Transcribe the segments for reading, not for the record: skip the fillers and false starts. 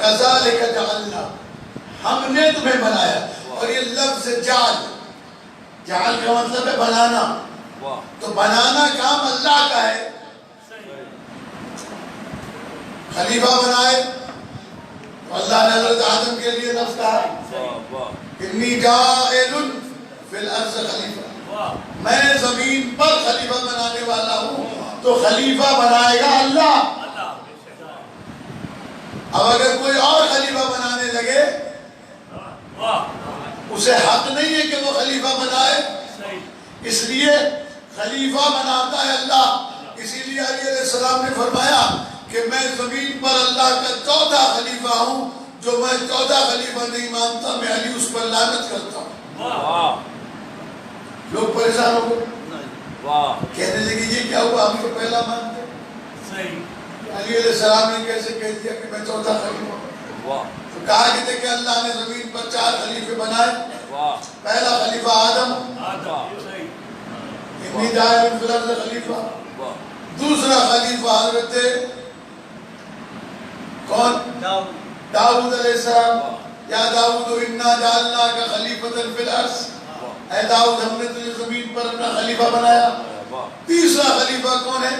وَكَذَلِكَ جَعَلْنَا، ہم نے تمہیں بنایا. اور یہ لفظ جعل، جعل کا مطلب ہے بنانا. تو بنانا کام اللہ کا ہے. خلیفہ بنائے تو اللہ نے حضرت آدم کے لیے لفظ کہا انی جاعل فی الارض خلیفہ، میں زمین پر خلیفہ بنانے والا ہوں. تو خلیفہ بنائے گا اللہ. اب اگر کوئی اور خلیفہ بنانے لگے اسے حق نہیں ہے کہ وہ خلیفہ بنائے. اس لیے خلیفہ بناتا ہے اللہ. اسی لیے علی علیہ السلام نے فرمایا کہ میں زمین پر اللہ کا 14 خلیفہ ہوں. جو میں 14 خلیفہ نہیں مانتا میں علی اس پر لعنت کرتا ہوں. لوگ پریشان ہو گئے، کہنے لگے یہ کیا ہوا، ہم تو پہلا مانتے. علی علیہ السلام نے کیسے کہہ دیا کہ میں 14 خلیفہ ہوں؟ تو کہا کہ اللہ نے زمین پر 4 خلیفے بنائے. پہلا خلیفہ آدم، انی جاعل فی الارض خلیفہ. دوسرا خلیفہ حضرت کون؟ داؤد علیہ السلام. یا داؤد انا جعلناک خلیفۃ فی الارض، اے داؤد ہم نے تجھے زمین پر اپنا خلیفہ بنایا. تیسرا خلیفہ کون ہے؟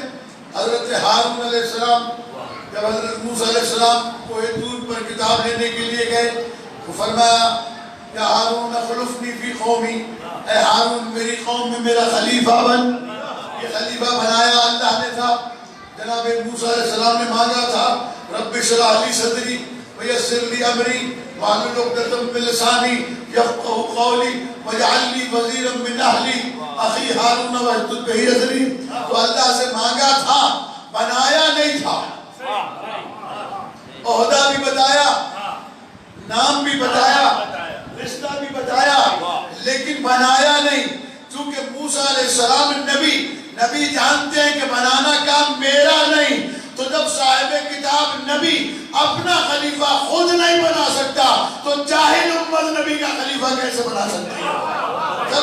حضرت ہارون علیہ السلام. جب حضرت موسیٰ علیہ السلام کوہ طور پر کتاب لینے کے لیے گئے تو فرمایا یا ہارون اخلفنی فی قومی، اے ہارون میری قوم میں میرا خلیفہ بن. یہ خلیفہ بنایا اللہ نے تھا. جناب موسیٰ علیہ السلام نے مانگا تھا رب اشرح لی صدری ویسر لی امری واحلل عقدۃ من لسانی یفقهوا قولی واجعل لی وزیرا من اہلی اخی ہارون واشدد بہ اذری. تو اللہ سے مانگا تھا، بنایا نہیں تھا. عہدہ بھی بتایا، نام بھی بتایا، رشتہ بھی بتایا، لیکن بنایا نہیں. چونکہ موسیٰ علیہ السلام نبی جانتے ہیں کہ بنانا کام میرا نہیں. تو جب صاحب کتاب نبی اپنا خلیفہ خود نہیں بنا سکتا تو جاہل امت نبی کا خلیفہ کیسے بنا سکتی ہے؟